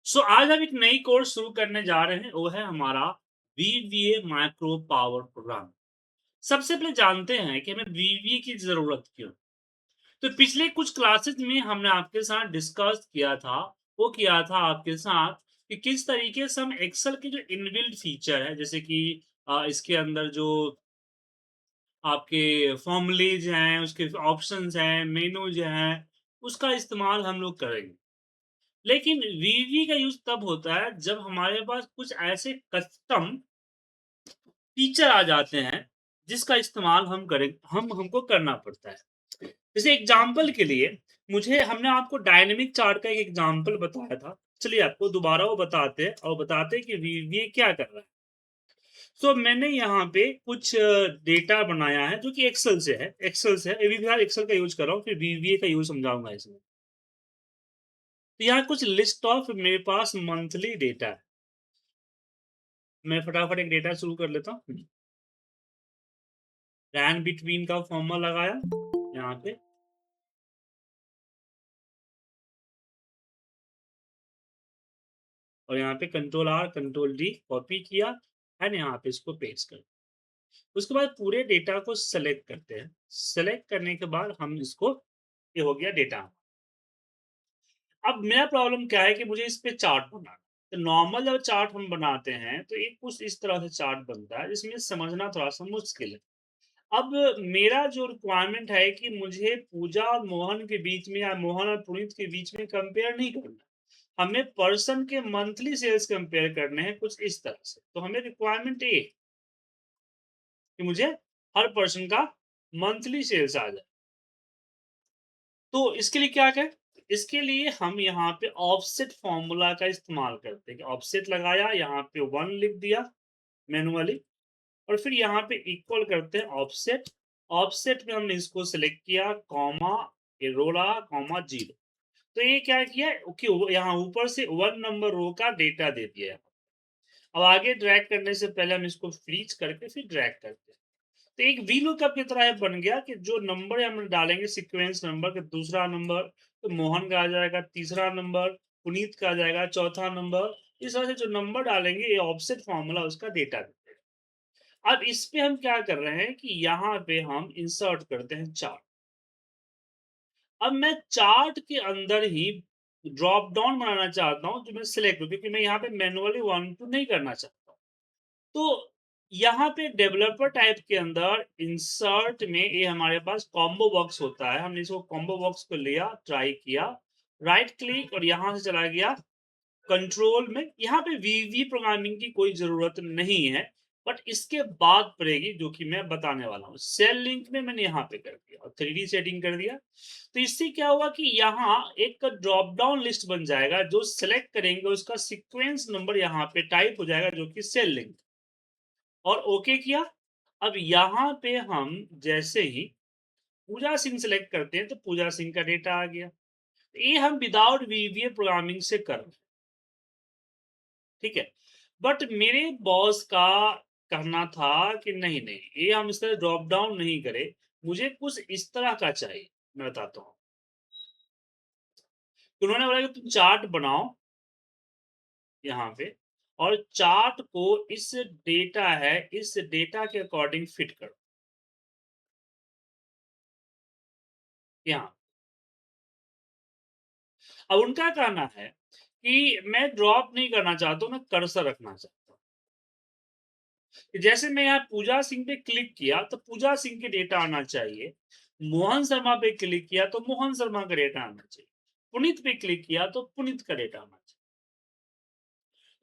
आज हम एक नई कोर्स शुरू करने जा रहे हैं, वो है हमारा वीवीए माइक्रो पावर प्रोग्राम। सबसे पहले जानते हैं कि हमें वीवीए की ज़रूरत क्यों? तो पिछले कुछ क्लासेस में हमने आपके साथ डिस्कस किया था, वो किया था आपके साथ कि किस तरीके से हम एक्सेल के जो इनबिल्ट फीचर है, जैसे कि इसके अंदर जो आपके फ़ॉर्मूलेज़ हैं, उसके ऑप्शंस हैं, मेनूज़ हैं, उसका इस्तेमाल हम लोग करेंगे। लेकिन वीवी का यूज़ तब होता है जब हमारे पास कुछ ऐसे कस्टम फीचर आ जाते हैं, जिसका इस्तेमाल हमको करना पड़ता है। जैसे एग्ज़ाम्पल के लिए मुझे हमने आपको डायनामिक चार्ट का एक एग्ज़ाम्पल बताया था। चलिए आपको दोबारा वो बताते हैं और बताते हैं कि वीवीए क्या कर रहा है। मैंने यहाँ पे कुछ डेटा बनाया है जो कि एक्सेल से है। अभी फ़िलहाल एक्सेल का यूज़ कर रहा हूँ, फिर वीवीए का यूज़ समझाऊँगा इसमें। तो यहाँ कुछ लिस्ट ऑफ मेरे पास मंथली डेटा है। मैं फटाफट एक डेटा शुरू कर लेता हूँ। रैन बिटवीन का फॉर्मूला लगाया यहाँ पे और यहाँ पे control R control D copy किया एंड यहाँ पे इसको पेस्ट कर उसके बाद पूरे डेटा को सेलेक्ट करते हैं। सेलेक्ट करने के बाद हम इसको ये हो गया डेटा। अब मेरा प्रॉब्लम क्या है कि मुझे इस पे चार्ट बनाना है। तो नॉर्मल जब चार्ट हम बनाते हैं तो एक कुछ इस तरह से चार्ट बनता है जिसमें समझना थोड़ा-सा मुश्किल है। अब मेरा जो रिक्वायरमेंट है कि मुझे पूजा और मोहन के बीच में या मोहन और पुनीत के बीच में कंपेयर नहीं करना। हमें पर्सन के मंथली सेल्स कंपेयर करने हैं कुछ इस तरह से। तो हमें रिक्वायरमेंट ये है कि मुझे हर पर्सन का मंथली सेल्स आ जाए। तो इसके लिए क्या करें? इसके लिए हम यहाँ पे ऑफसेट फ़ॉर्मूला का इस्तेमाल करते हैं कि ऑफसेट लगाया, यहाँ पे 1 लिख दिया मैनुअली और फिर यहाँ पे इक्वल करते हैं ऑफसेट। ऑफसेट में हमने इसको सेलेक्ट किया, कॉमा, ये रो रहा, कॉमा 0। तो ये क्या किया कि वो यहाँ ऊपर से 1 नंबर रो का डेटा दे दिया है। अब आगे ड्रैग करने से पहले हम इसको फ्रीज़ करके फिर ड्रैग करते हैं। तो एक वीलुकअप की तरह बन गया कि जो नंबर हम डालेंगे सीक्वेंस नंबर का दूसरा नंबर, तो मोहन का आ जाएगा तीसरा नंबर, पुनीत का आ जाएगा चौथा नंबर। इस तरह से जो नंबर डालेंगे ये ऑफसेट फ़ॉर्मूला उसका डेटा देगा। अब इस पे हम क्या कर रहे हैं कि यहाँ पे हम इंसर्ट करते हैं चार्ट। अब मैं चार्ट के अंदर ही ड्रॉप डाउन बनाना चाहता हूँ जो मैं सिलेक्ट हूँ क्योंकि मैं यहाँ पे मैनुअली 1 टू नहीं करना चाहता हूँ। तो यहाँ पे डेवलपर टाइप के अंदर इंसर्ट में ये हमारे पास कॉम्बो बॉक्स होता है। हमने इसको कॉम्बो बॉक्स को लिया, ट्राई किया, राइट क्लिक और यहाँ से चला गया कंट्रोल में। यहाँ पे वीवी प्रोग्रामिंग की कोई ज़रूरत नहीं है, बट इसके बाद पड़ेगी जो कि मैं बताने वाला हूँ। सेल लिंक में मैंने यहाँ पे कर दिया और 3D सेटिंग कर दिया। तो इससे क्या हुआ कि यहाँ एक ड्रॉप डाउन लिस्ट बन जाएगा, जो सेलेक्ट करेंगे उसका सीक्वेंस नंबर यहाँ पे टाइप हो जाएगा जो कि सेल लिंक और ओके किया। अब यहाँ पे हम जैसे ही पूजा सिंह सेलेक्ट करते हैं तो पूजा सिंह का डेटा आ गया। ये हम विदाउट वीवीए प्रोग्रामिंग से कर रहे हैं, ठीक है। बट मेरे बॉस का कहना था कि नहीं नहीं ये हम इस तरह ड्रॉप डाउन नहीं करें, मुझे कुछ इस तरह का चाहिए। मैं बताता हूँ। तो उन्होंने बोला कि तुम चार्ट बनाओ यहाँ पे और चार्ट को इस डेटा के अकॉर्डिंग फिट करो यहाँ। अब उनका कहना है कि मैं ड्रॉप नहीं करना चाहता हूँ, मैं कर्सर रखना चाहता हूँ। कि जैसे मैं यहाँ पूजा सिंह पे क्लिक किया तो पूजा सिंह के डेटा आना चाहिए। मोहन शर्मा पे क्लिक किया तो मोहन शर्मा का डेटा आना चाहिए। पुनीत पे क्लिक किया तो पुनीत का डेटा आना चाहिए।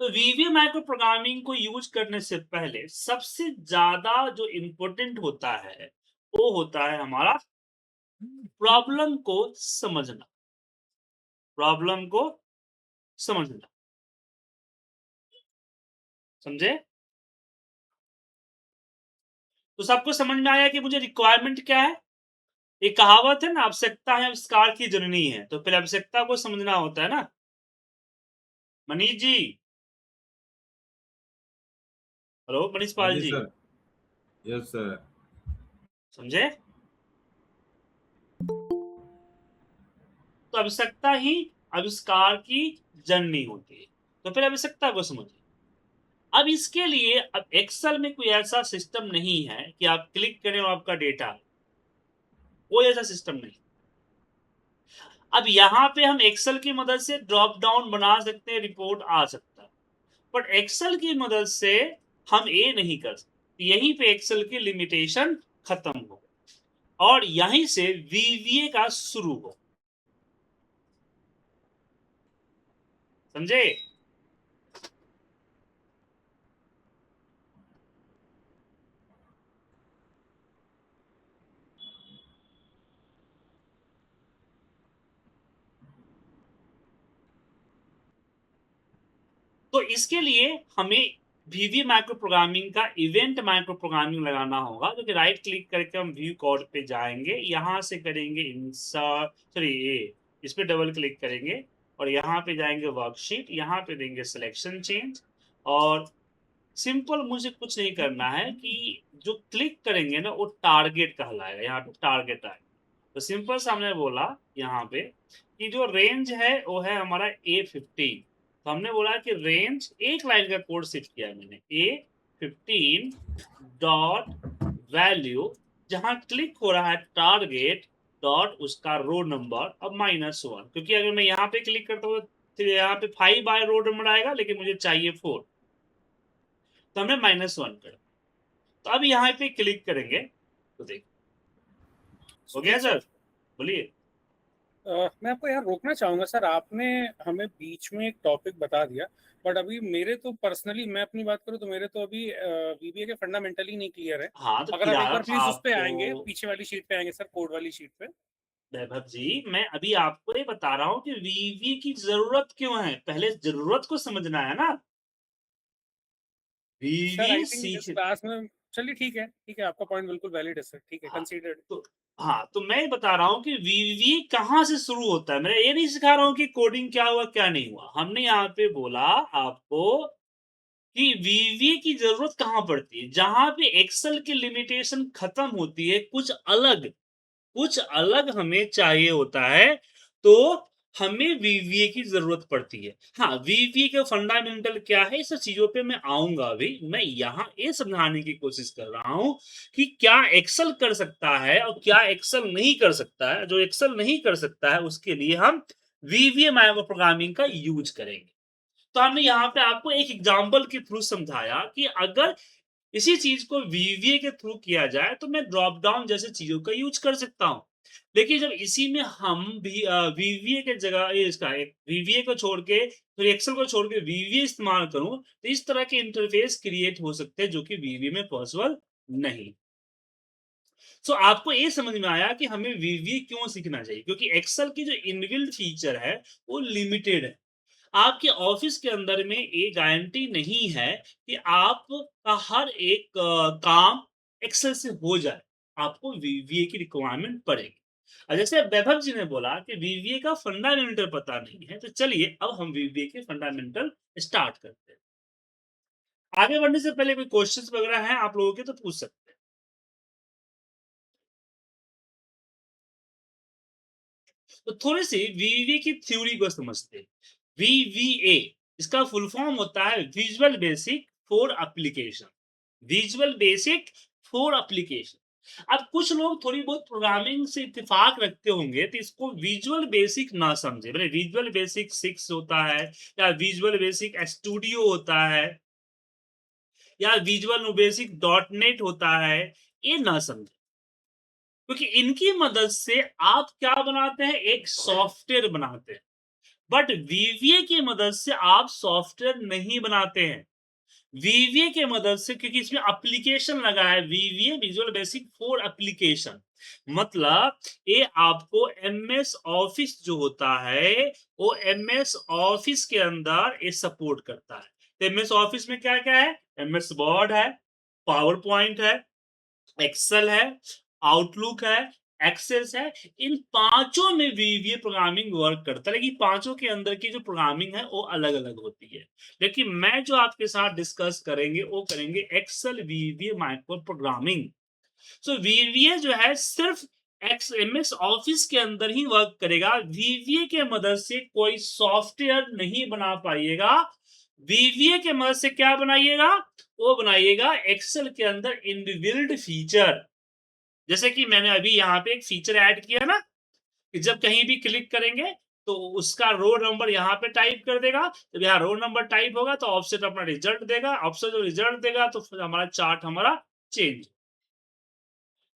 तो वीवीए माइक्रो प्रोग्रामिंग को यूज करने से पहले सबसे ज्यादा जो इम्पोर्टेंट होता है वो होता है हमारा प्रॉब्लम को समझना। प्रॉब्लम को समझना, समझे? तो सबको समझ में आया कि मुझे रिक्वायरमेंट क्या है? एक कहावत है ना, आवश्यकता है आविष्कार की जननी है। तो पहले आवश्यकता को समझना होता है ना। मनीष जी, हेलो मनीष हाँ पाल जी जी, सर। Yes sir. समझे? तो आवश्यकता ही आविष्कार की जननी होती है। तो फिर आवश्यकता को समझिए। अब इसके लिए अब एक्सेल में कोई ऐसा सिस्टम नहीं है कि आप क्लिक करें और आपका डेटा आए, कोई ऐसा सिस्टम नहीं। अब यहाँ पे हम एक्सेल की मदद से ड्रॉप डाउन बना सकते हैं, रिपोर्ट आ सकता है। बट एक्सेल की मदद से हम ये नहीं कर सकते। यहीं पे एक्सेल की लिमिटेशन खत्म हो और यहीं से वीवीए का शुरू हो। समझे? तो इसके लिए हमें वीवी माइक्रो प्रोग्रामिंग का इवेंट माइक्रो प्रोग्रामिंग लगाना होगा, जो कि राइट क्लिक करके हम व्यू कोड पे जाएंगे, यहाँ से करेंगे इंसर्ट, सॉरी इस पे डबल क्लिक करेंगे और यहाँ पे जाएंगे वर्कशीट, यहाँ पे देंगे सिलेक्शन चेंज और सिंपल मुझे कुछ नहीं करना है कि जो क्लिक करेंगे ना वो टारगेट कहलाएगा, यहाँ पे टारगेट आएगा। तो सिंपल सा हमने बोला यहाँ पे कि जो रेंज है वो है हमारा A15। तो हमने बोला कि रेंज, एक लाइन का कोड शिफ्ट किया मैंने, A15 डॉट वैल्यू, जहां क्लिक हो रहा है टारगेट डॉट उसका रो नंबर अब -1, क्योंकि अगर मैं यहाँ पे क्लिक करता हूँ तो यहाँ पे 5 बाय रो नंबर आएगा, लेकिन मुझे चाहिए 4, तो हमने -1 कर। तो अब यहाँ पे क्लिक करेंगे तो देखो हो जी गया सर। सर, बोलिए। मैं आपको यहाँ रोकना चाहूंगा सर, आपने हमें बीच में एक टॉपिक बता दिया, बट अभी मेरे तो पर्सनली मैं अपनी बात करूँ तो मेरे तो अभी बीबीए के फंडामेंटल ही नहीं क्लियर है। हाँ तो अगर फिर आप एक बार आप प्लीज उस पे आपको, आएंगे, पीछे वाली शीट पे आएंगे सर, कोड वाली शीट पे। वैभव जी मैं अभी आपको ये बता रहा हूँ कि वीवी की जरूरत क्यों है, पहले जरूरत को समझना है ना। सर वीवी आई थिंक इस सीख, क्लास में, चलिए ठीक है ठीक है, आपका पॉइंट बिल्कुल वैलिड है सर, ठीक है, हाँ कंसीडर्ड। तो, हाँ तो मैं बता रहा हूँ कि वीवी कहाँ से शुरू होता है। मैं ये नहीं सिखा रहा हूँ कि कोडिंग क्या हुआ क्या नहीं हुआ। हमने यहाँ पे बोला आपको कि वीवी की जरूरत कहाँ पड़ती है, जहां पे एक्सेल की लिमिटेशन खत्म होती है, कुछ अलग हमें चाहिए होता है, तो हमें वीवीए की जरूरत पड़ती है। हाँ, वीवीए का फंडामेंटल क्या है, इस सब चीजों पे मैं आऊंगा अभी। मैं यहाँ ये समझाने की कोशिश कर रहा हूं कि क्या एक्सेल कर सकता है और क्या एक्सेल नहीं कर सकता है। जो एक्सेल नहीं कर सकता है उसके लिए हम वीवीए माइक्रो प्रोग्रामिंग का यूज करेंगे। तो हमने यहाँ पे आपको एक एग्जाम्पल के थ्रू समझाया कि अगर इसी चीज को वीवीए के थ्रू किया जाए तो मैं ड्रॉप डाउन जैसे चीजों का यूज कर सकता हूं। लेकिन जब इसी में हम भी वीवीए के जगह इसका वीवीए को छोड़ के, फिर एक्सेल को छोड़ के वीवीए इस्तेमाल करूं, तो इस तरह के इंटरफेस क्रिएट हो सकते हैं जो कि वीवीए में पॉसिबल नहीं। सो आपको ये समझ में आया कि हमें वीवीए क्यों सीखना चाहिए, क्योंकि एक्सेल की जो इनबिल्ट फीचर है वो लिमिटेड है। आपके ऑफिस के अंदर में ये गारंटी नहीं है कि आपका हर एक काम एक्सेल से हो जाए। आपको वीवीए की रिक्वायरमेंट पड़ेगी। और जैसे वैभव जी ने बोला कि वीवीए का फंडामेंटल पता नहीं है, तो चलिए अब हम वीवीए के फंडामेंटल स्टार्ट करते हैं। आगे बढ़ने से पहले कोई क्वेश्चंस वगैरह हैं आप लोगों के तो पूछ सकते हैं। तो थोड़ी सी वीवीए की थ्योरी को समझते हैं। वीवीए इसका फुल फॉर्म होता है visual basic for application. Visual basic for application. अब कुछ लोग थोड़ी बहुत प्रोग्रामिंग से इत्तेफाक रखते होंगे तो इसको विजुअल बेसिक ना समझे। मतलब विजुअल बेसिक 6 होता है या विजुअल बेसिक स्टूडियो होता है या विजुअल बेसिक डॉट नेट होता है, ये ना समझे। क्योंकि इनकी मदद से आप क्या बनाते हैं, एक सॉफ्टवेयर बनाते हैं। बट वीवीए की मदद से आप सॉफ्टवेयर नहीं बनाते हैं। वीवीए के मदद से, क्योंकि इसमें एप्लीकेशन लगा है, वीवीए विजुअल बेसिक फॉर एप्लीकेशन, मतलब ये आपको एमएस ऑफिस जो होता है वो एमएस ऑफिस के अंदर ये सपोर्ट करता है। तो एमएस ऑफिस में क्या क्या है, एमएस वर्ड है, पावर पॉइंट है, एक्सेल है, आउटलुक है, एक्सेस है। इन पांचों में वीवीए प्रोग्रामिंग वर्क करता है, लेकिन पांचों के अंदर की जो प्रोग्रामिंग है वो अलग अलग होती है। लेकिन मैं जो आपके साथ डिस्कस करेंगे वो करेंगे एक्सेल वीवीए माइक्रो प्रोग्रामिंग। सो वीवीए जो है सिर्फ MS ऑफिस के अंदर ही वर्क करेगा। VBA के मदद से कोई सॉफ्टवेयर नहीं बना पाइएगा। VBA के मदद से क्या बनाइएगा? वो बनाइएगा एक्सेल के अंदर इनबिल्ट फीचर। जैसे कि मैंने अभी यहाँ पे एक फीचर ऐड किया ना, कि जब कहीं भी क्लिक करेंगे तो उसका रो नंबर यहाँ पे टाइप कर देगा। जब यहाँ रो नंबर टाइप होगा तो ऑफसेट अपना रिजल्ट देगा। ऑफसेट जो रिजल्ट देगा तो फिर हमारा चार्ट हमारा चेंज।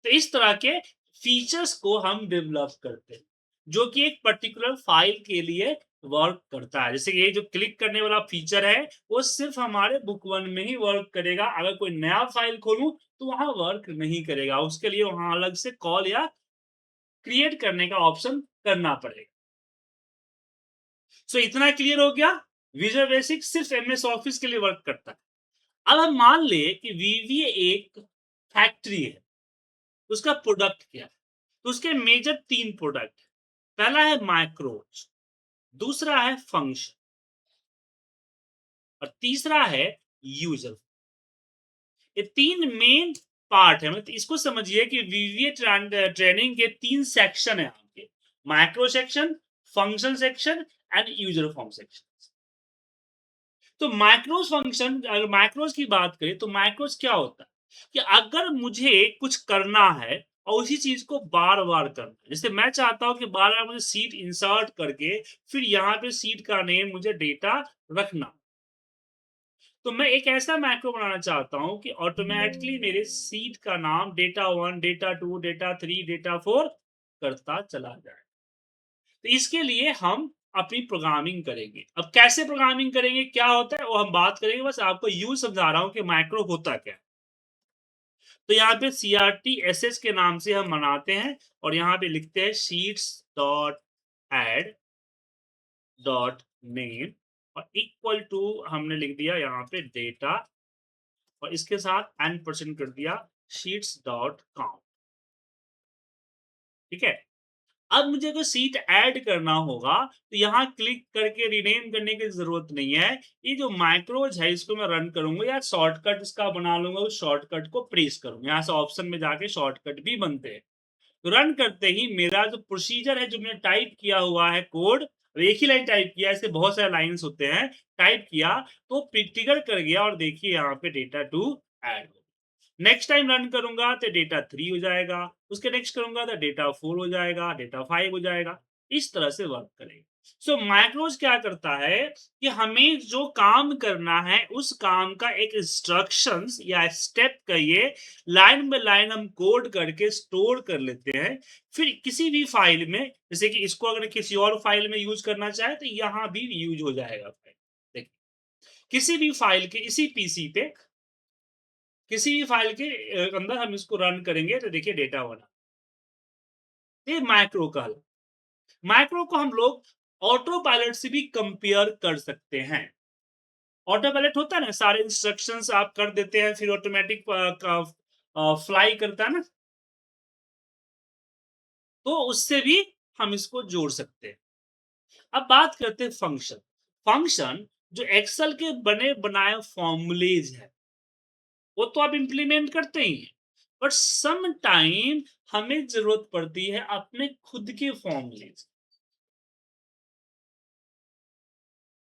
तो इस तरह के फीचर्स को हम डेवलप करते हैं, जो कि एक पर्टिकुलर फाइल के लिए वर्क करता है। जैसे ये जो क्लिक करने वाला फीचर है, वो सिर्फ हमारे बुक 1 में ही वर्क करेगा। अगर कोई नया फाइल खोलूँ तो वहाँ वर्क नहीं करेगा। उसके लिए वहाँ अलग से कॉल या क्रिएट करने का ऑप्शन करना पड़ेगा। सो इतना क्लियर हो गया? विजुअल बेसिक सिर्फ एमएस ऑफिस के लिए वर्क करता है। अब हम मान ले कि वीवीए एक फैक्ट्री है, उसका प्रोडक्ट क्या है? तो उसके मेजर 3 प्रोडक्ट है। पहला है माइक्रोज, दूसरा है फंक्शन और तीसरा है यूजर। ये 3 मेन पार्ट है। मतलब इसको समझिए कि वीवीए ट्रेनिंग के 3 सेक्शन है आपके, micro section, function section and user form section. तो मैक्रोस फंक्शन, अगर मैक्रोस की बात करें तो मैक्रोस क्या होता है कि अगर मुझे कुछ करना है और उसी चीज को बार बार करना है, जैसे मैं चाहता हूं कि बार बार मुझे सीट इंसर्ट करके फिर यहाँ पे सीट का नेम मुझे डेटा रखना, तो मैं एक ऐसा मैक्रो बनाना चाहता हूं कि ऑटोमेटिकली मेरे सीट का नाम डेटा 1, डेटा 2, डेटा 3, डेटा 4 करता चला जाए। तो इसके लिए हम अपनी प्रोग्रामिंग करेंगे। अब कैसे प्रोग्रामिंग करेंगे, क्या होता है, वो हम बात करेंगे। बस आपको यूज समझा रहा हूं कि माइक्रो होता क्या है। तो यहाँ पे CRT-SS के नाम से हम बनाते हैं और यहाँ पे लिखते हैं sheets dot add dot name और इक्वल टू हमने लिख दिया यहाँ पे डेटा और इसके साथ n% कर दिया शीट्स डॉट काउंट। ठीक है। अब मुझे अगर सीट ऐड करना होगा तो यहाँ क्लिक करके रीनेम करने की जरूरत नहीं है। ये जो माइक्रोज है इसको मैं रन करूंगा या शॉर्टकट इसका बना लूंगा, उस शॉर्टकट को प्रेस करूंगा। यहाँ से ऑप्शन में जाके शॉर्टकट भी बनते हैं। तो रन करते ही मेरा जो प्रोसीजर है, जो मैंने टाइप किया हुआ है कोड, एक ही लाइन टाइप किया, ऐसे बहुत सारे लाइन्स होते हैं, टाइप किया तो ट्रिगर कर गया और देखिए यहाँ पे डेटा 2 ऐड हो। नेक्स्ट टाइम रन करूंगा तो डेटा 3 हो जाएगा, उसके नेक्स्ट करूंगा तो डेटा 4 हो जाएगा, डेटा 5 हो जाएगा। इस तरह से वर्क करेगा। सो माइक्रोज क्या करता है कि हमें जो काम करना है उस काम का एक इंस्ट्रक्शंस या स्टेप कहिए, लाइन बाय लाइन हम कोड करके स्टोर कर लेते हैं। फिर किसी भी फाइल में, जैसे कि इसको अगर किसी और फाइल में यूज करना चाहे तो यहाँ भी यूज हो जाएगा फाइल। देखिए, किसी भी फाइल के इसी पीसी पे किसी भी फाइल के अंदर हम इसको रन करेंगे तो देखिए डेटा बना। ये माइक्रो का, माइक्रो को हम लोग ऑटो पायलट से भी कंपेयर कर सकते हैं। ऑटो पायलट होता है ना, सारे इंस्ट्रक्शंस आप कर देते हैं फिर ऑटोमेटिक फ्लाई करता है ना, तो उससे भी हम इसको जोड़ सकते हैं। अब बात करते हैं फंक्शन। फंक्शन जो एक्सेल के बने बनाए फॉर्मूलेज है वो तो आप इंप्लीमेंट करते ही हैं, बट सम टाइम हमें जरूरत पड़ती है अपने खुद के फॉर्मूलेज।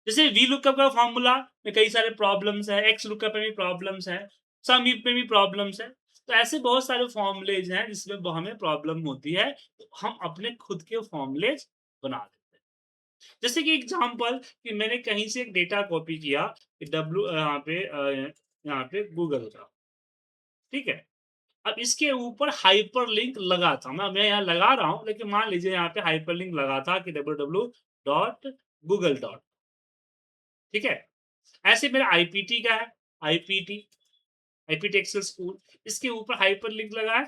जैसे वी लुकअप का फॉर्मूला में कई सारे प्रॉब्लम्स है, एक्स लुकअप में भी प्रॉब्लम्स है, सम इफ में भी प्रॉब्लम्स है। तो ऐसे बहुत सारे फॉर्मूलेज हैं जिसमें हमें प्रॉब्लम होती है, तो हम अपने खुद के फॉर्मूलेज बना देते हैं। जैसे कि एग्जांपल कि मैंने कहीं से एक डेटा कॉपी किया कि डब्ल्यू यहाँ पे गूगल का, ठीक है। अब इसके ऊपर हाइपरलिंक लगा था, मैं यहाँ लगा रहा हूँ, लेकिन मान लीजिए यहाँ पे हाइपरलिंक लगा था कि www.google. ठीक है। ऐसे मेरा आईपीटी का है, आईपीटी आईपीटी एक्सेल स्कूल, इसके ऊपर हाइपरलिंक लगा है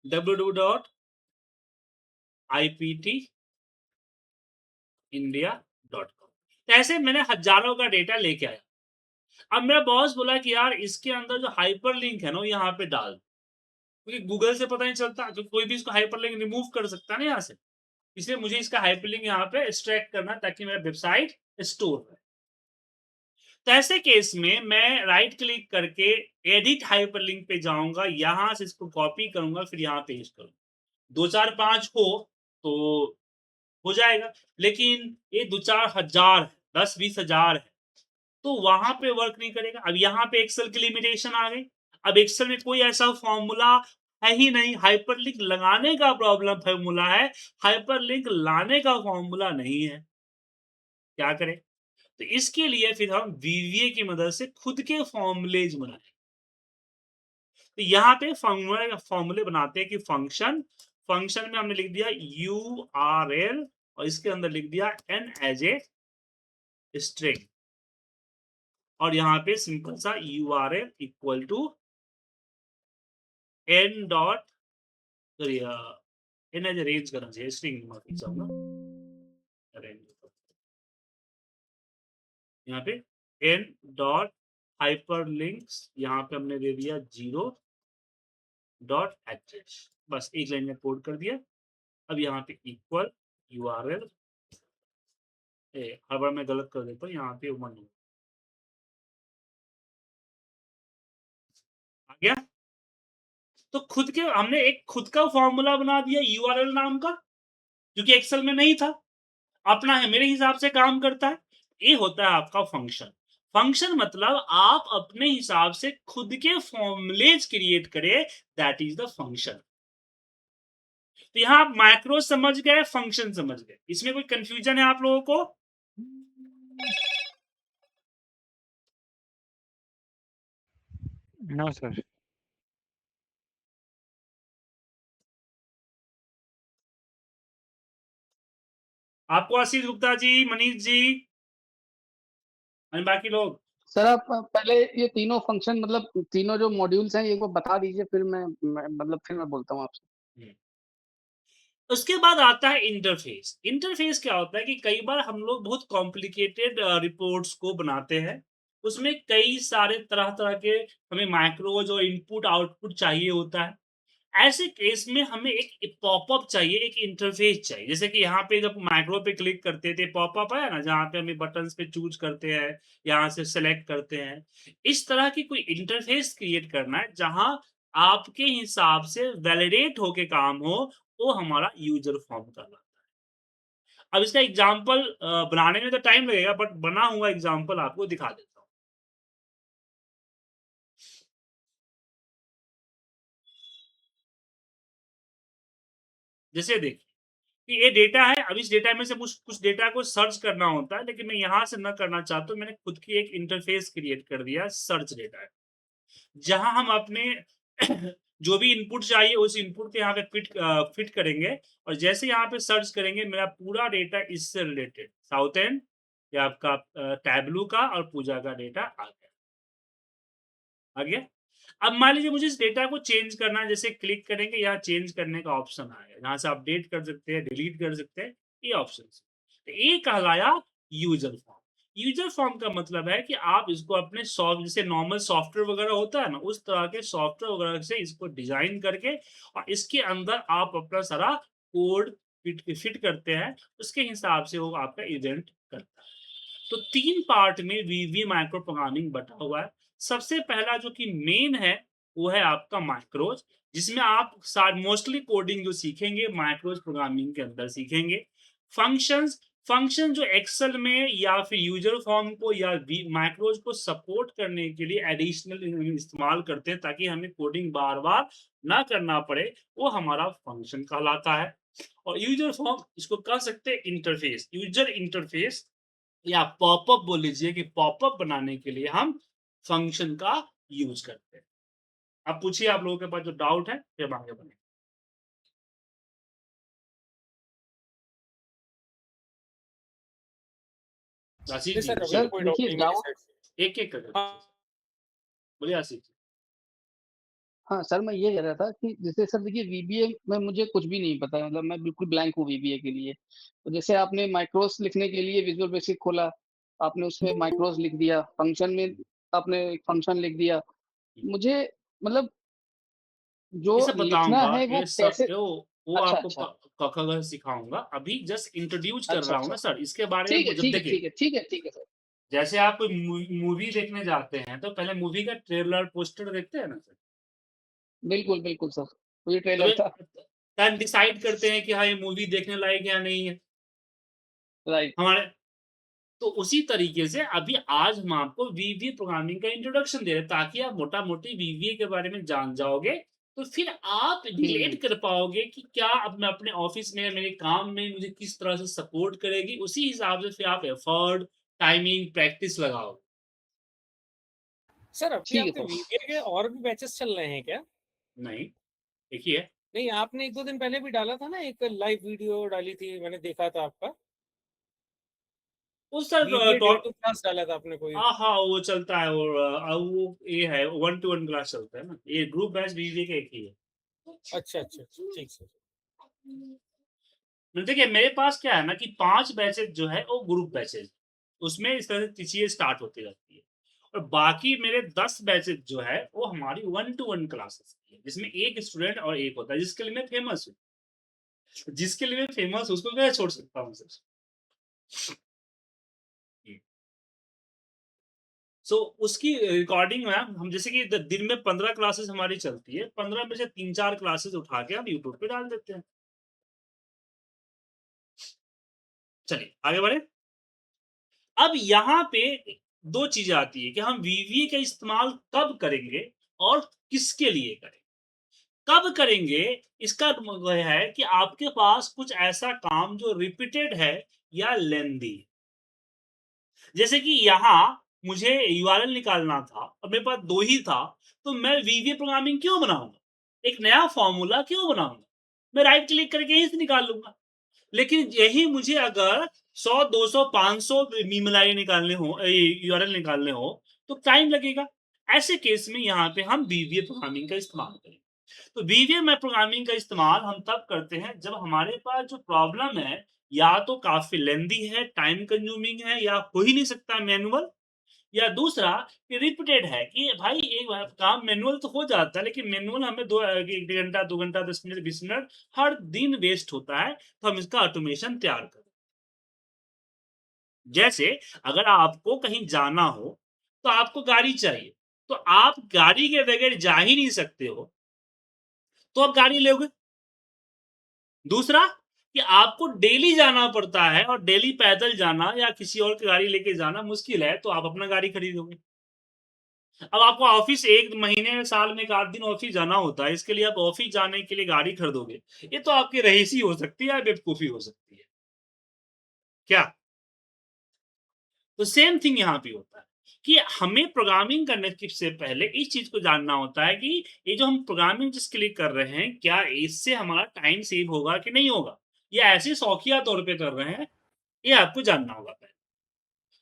www.iptindia.com। तो ऐसे मैंने हजारों का डेटा लेके आया। अब मेरा बॉस बोला कि यार इसके अंदर जो हाइपरलिंक है ना यहाँ पे डाल, क्योंकि गूगल से पता नहीं चलता, तो कोई भी इसको हाइपरलिंक रिमूव कर सकता है ना यहाँ से। इसलिए मुझे इसका हाइपरलिंक यहाँ पे एक्सट्रैक्ट करना ताकि मेरा वेबसाइट स्टोर रहे। तो ऐसे केस में मैं राइट क्लिक करके एडिट हाइपरलिंक पे जाऊँगा, यहाँ से इसको कॉपी करूँगा, फिर यहाँ पेस्ट करूँगा। 2, 4, 5 तो हो जाएगा, लेकिन ये 2-4 हज़ार है, 10-20 हज़ार है, तो वहाँ पे वर्क नहीं करेगा। अब यहाँ पे एक्सेल की लिमिटेशन आ गई। अब एक्सेल में कोई ऐसा फ़ॉर्मूला है ही नहीं, हाइपरलिंक लगाने का प्रॉब्लम फ़ॉर्मूला है, हाइपरलिंक लाने का फ़ॉर्मूला नहीं है। क्या करें? तो इसके लिए फिर हम वीवीए की मदद से खुद के फ़ॉर्मूलेज़ बनाएँ। तो यहाँ पे फ़ॉर्मूले बनाते हैं कि फ़ंक्शन में हमने लिख दिया यूआरएल और इसके अंदर लिख दिया एन एज़ ए स्ट्रिंग और यहाँ पे सिंपल सा URL equal to n dot sorry n as a range करना चाहिए, स्ट्रिंग माफ़ी चाहूँगा। रेंज यहाँ पे एन डॉट हाइपरलिंक्स यहाँ पे हमने दे दिया 0 डॉट एचएच, बस एक लाइन में कोड कर दिया। अब यहाँ पे इक्वल यूआरएल हर बार मैं गलत कर देता हूँ, यहाँ पे 1 आ गया। तो खुद के हमने एक खुद का फॉर्मूला बना दिया यूआरएल नाम का, जो कि एक्सेल में नहीं था। अपना है, मेरे हिसाब से काम करता है। ये होता है आपका फंक्शन। फंक्शन मतलब आप अपने हिसाब से खुद के फॉर्मूलेज क्रिएट करें, दैट इज द फंक्शन। तो यहाँ आप मैक्रो समझ गए, फंक्शन समझ गए। इसमें कोई कंफ्यूजन है आप लोगों को? No sir. आपको आशीष गुप्ता जी, मनीष जी और बाकी लोग? सर आप पहले ये तीनों फंक्शन मतलब तीनों जो मॉड्यूल्स हैं एक बार बता दीजिए, फिर मैं मतलब फिर मैं बोलता हूँ आपसे। उसके बाद आता है इंटरफेस। इंटरफेस क्या होता है कि कई बार हम लोग बहुत कॉम्प्लिकेटेड रिपोर्ट्स को बनाते हैं। उसमें कई सारे तरह-तरह के हमें मैक्रोज़ और इनपुट आउटपुट चाहिए होता है। ऐसे केस में हमें एक पॉपअप चाहिए, एक इंटरफेस चाहिए। जैसे कि यहाँ पे जब मैक्रो पे क्लिक करते थे, पॉपअप आया ना, जहाँ पे हमें बटन्स पे चूज़ करते हैं, यहाँ से सेलेक्ट करते हैं। इस तरह की कोई इंटरफेस क्रिएट करना है, जहाँ आपके हिसाब से वैलिडेट होके काम हो, वो हमारा यूज़र फॉर्म कहलाता है। अब इसका एग्ज़ाम्पल बनाने में तो टाइम लगेगा, बट बना हुआ एग्ज़ाम्पल आपको दिखा देता हूँ। जैसे देखिए कि ये डेटा है, अब इस डेटा में से कुछ डेटा को सर्च करना होता है, लेकिन मैं यहाँ से ना करना चाहता हूँ, मैंने खुद की एक इंटरफ़ेस क्रिएट कर दिया, सर्च डेटा है। जहाँ हम अपने जो भी इनपुट चाहिए, उस इनपुट को यहाँ पे फिट करेंगे और जैसे यहाँ पे सर्च करेंगे, मेरा पूरा डेटा इससे रिलेटेड साउथ एंड या आपका टैबलू का और पूजा का डेटा आ गया। आ गया? अब मान लीजिए मुझे इस डेटा को चेंज करना है, जैसे क्लिक करेंगे यहाँ चेंज करने का ऑप्शन आएगा, यहाँ से अपडेट कर सकते हैं, डिलीट कर सकते हैं, ये ऑप्शन। तो ये कहलाया यूजर फॉर्म। यूजर फॉर्म का मतलब है कि आप इसको अपने जैसे नॉर्मल सॉफ्टवेयर वगैरह होता है ना, उस तरह के सॉफ्टवेयर वगैरह से इसको डिजाइन करके और इसके अंदर आप अपना सारा कोड फिट करते हैं, उसके हिसाब से वो आपका इवेंट करता है। तो 3 पार्ट में वीवी माइक्रो प्रोग्रामिंग बटा हुआ है। सबसे पहला जो कि मेन है, वो है आपका मैक्रोज़, जिसमें आप मोस्टली कोडिंग जो सीखेंगे मैक्रोज़ प्रोग्रामिंग के अंदर सीखेंगे। फंक्शंस, फंक्शन जो एक्सेल में या फिर यूजर फॉर्म को या मैक्रोज़ को सपोर्ट करने के लिए एडिशनल इस्तेमाल करते हैं, ताकि हमें कोडिंग बार-बार ना करना पड़े, वो हमारा फंक्शन कहलाता है। और यूजर फॉर्म, इसको कह सकते हैं इंटरफेस, यूजर इंटरफेस या पॉपअप बोल लीजिए कि पॉपअप बनाने के लिए हम फंक्शन का यूज करते हैं। अब पूछिए, आप लोगों के पास जो डाउट है, फिर हम आगे बढ़ेंगे। आशीष जी जी सर, अभी पूछिए, तो सर कोई डाउट देखिए नहीं मेरी डाउट, साइड से। एक-एक करके हाँ। पूछिए। बोलिए आशीष जी। हाँ सर मैं ये कह रहा था कि जैसे सर देखिए वीबीए में मुझे कुछ भी नहीं पता है, मतलब मैं बिल्कुल ब्लैंक हूँ वीबीए के लिए। तो जैसे आपने माइक्रोस लिखने के लिए विजुअल बेसिक खोला, आपने उसमें माइक्रोस लिख दिया, फंक्शन में आपने एक फंक्शन लिख दिया। मुझे मतलब जो ये सब लिखना बताऊँगा, है वो ये सब कैसे? वो अच्छा, आपको अच्छा, क ख ग सिखाऊँगा। अभी जस्ट इंट्रोड्यूस कर अच्छा, रहा हूँ अच्छा। ना सर, इसके बारे ठीक में है, जब ठीक है, देखिए, ठीक है, ठीक है, ठीक है सर। जैसे आप कोई मूवी देखने जाते हैं तो पहले मूवी का ट्रेलर, पोस्टर देखते हैं ना सर? बिल्कुल, बिल्कुल सर। तो ये तो ट्रेलर था। तब डिसाइड करते हैं कि हाँ, ये मूवी देखने लायक या नहीं है। राइट। हमारे तो उसी तरीके से अभी आज हम आपको वीवीए प्रोग्रामिंग का इंट्रोडक्शन दे रहे हैं ताकि आप मोटा-मोटी वीवीए के बारे में जान जाओगे, तो फिर आप हुँ। रिलेट कर पाओगे कि क्या अब मैं अपने ऑफ़िस में, मेरे काम में मुझे किस तरह से सपोर्ट करेगी, उसी हिसाब से फिर आप एफर्ट, टाइमिंग, प्रैक्टिस लगाओगे। सर अभी ठीक है आपके सर। वीबीए के और भी बैचेस चल रहे हैं क्या? नहीं, एक ही है। नहीं, आपने 1-2 दिन पहले भी डाला था ना, एक लाइव वीडियो डाली थी, मैंने देखा था आपका। उस sir VBA day top two class डाला था आपने कोई। हाँ, वो चलता है और वो ये है 1 टू 1 क्लास चलता है ना। ये ग्रुप बैच वीवीए का एक ही है। अच्छा, अच्छा, अच्छा, ठीक सर। देखिए मेरे पास क्या है ना कि 5 बैचेज़ जो है वो ग्रुप बैचेज़, उसमें इस तरह से चीज़ें स्टार्ट होती रहती है। और बाकी मेरे 10 बैचेज़ जो है वो हमारी 1 टू 1 क्लासेस की है, जिसमें 1 स्टूडेंट और 1 होता है, जिसके लिए मैं फेमस हूँ। जिसके लिए मैं फेमस हूँ उसको कैसे छोड़ सकता हूँ सर? हुँ। सो उसकी रिकॉर्डिंग में हम जैसे कि द दिन में 15 क्लासेस हमारी चलती है, 15 में से 3-4 क्लासेस उठा के हम यूट्यूब पे डाल देते हैं। चलिए आगे बढ़ें? अब यहाँ पे 2 चीज़ें आती है कि हम वीवीए का इस्तेमाल कब करेंगे और किसके लिए करें? कब करेंगे इसका मतलब है कि आपके पास कुछ ऐसा काम जो रिपीटेड है या लेंदी है। जैसे कि यहाँ मुझे यूआरएल निकालना था और मेरे पास 2 ही था, तो मैं वीवीए प्रोग्रामिंग क्यों बनाऊँगा? एक नया फ़ॉर्मूला क्यों बनाऊँगा? मैं राइट क्लिक करके यहीं से निकाल लूँगा। लेकिन यही मुझे अगर 100, 200, 500 ईमेल आईडी निकालने हो यूआरएल निकालने हो, तो टाइम लगेगा। ऐसे केस में यहाँ पे हम वीवीए प्रोग्रामिंग का इस्तेमाल करेंगे। तो वीवीए में प्रोग्रामिंग का इस्तेमाल हम तब करते हैं जब हमारे पास जो प्रॉब्लम है, या तो काफ़ी लेंदी है, टाइम कंज्यूमिंग है या हो ही नहीं सकता मैनुअल, या दूसरा कि रिपीटेड है कि भाई एक बार काम मैनुअल तो हो जाता है, लेकिन मैनुअल हमें 1 घंटा, 2 घंटा, 10 मिनट, 20 मिनट हर दिन वेस्ट होता है, तो हम इसका ऑटोमेशन तैयार करें। जैसे अगर आपको कहीं जाना हो, तो आपको गाड़ी चाहिए, तो आप गाड़ी के बगैर जा ही नहीं सकते हो, तो आप गाड़ी लोगे। दूसरा कि आपको डेली जाना पड़ता है और डेली पैदल जाना या किसी और की गाड़ी लेके जाना मुश्किल है, तो आप अपना गाड़ी खरीदोगे। अब आपको ऑफिस 1 महीने, साल में 1 आध दिन ऑफिस जाना होता है, इसके लिए आप ऑफिस जाने के लिए गाड़ी खरीदोगे। ये तो आपकी रईसी हो सकती है या बेवकूफ़ी हो सकती है। क्या? तो सेम थिंग यहाँ पे होता है कि हमें प्रोग्रामिंग करने की से पहले इस चीज़ को जानना होता है कि ये जो हम प्रोग्रामिंग जिसके लिए कर रहे हैं, क्या इससे हमारा टाइम सेव होगा कि नहीं होगा? या ऐसे ही शौकिया तौर पे कर रहे हैं, ये आपको जानना होगा पहले।